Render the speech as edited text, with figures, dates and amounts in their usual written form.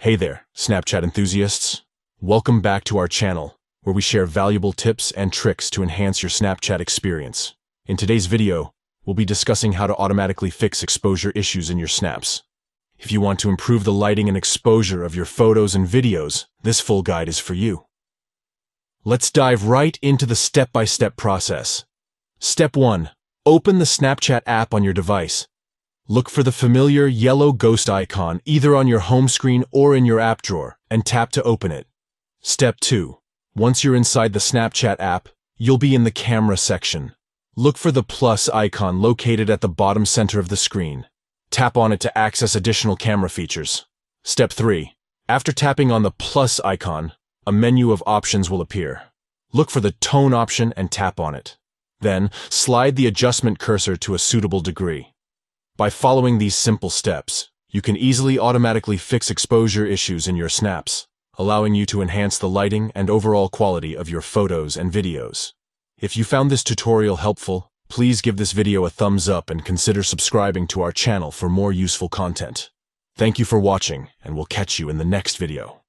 Hey there, Snapchat enthusiasts. Welcome back to our channel, where we share valuable tips and tricks to enhance your Snapchat experience. In today's video, we'll be discussing how to automatically fix exposure issues in your snaps. If you want to improve the lighting and exposure of your photos and videos, this full guide is for you. Let's dive right into the step-by-step process. Step 1. Open the Snapchat app on your device. Look for the familiar yellow ghost icon either on your home screen or in your app drawer, and tap to open it. Step 2. Once you're inside the Snapchat app, you'll be in the camera section. Look for the plus icon located at the bottom center of the screen. Tap on it to access additional camera features. Step 3. After tapping on the plus icon, a menu of options will appear. Look for the tone option and tap on it. Then, slide the adjustment cursor to a suitable degree. By following these simple steps, you can easily automatically fix exposure issues in your snaps, allowing you to enhance the lighting and overall quality of your photos and videos. If you found this tutorial helpful, please give this video a thumbs up and consider subscribing to our channel for more useful content. Thank you for watching, and we'll catch you in the next video.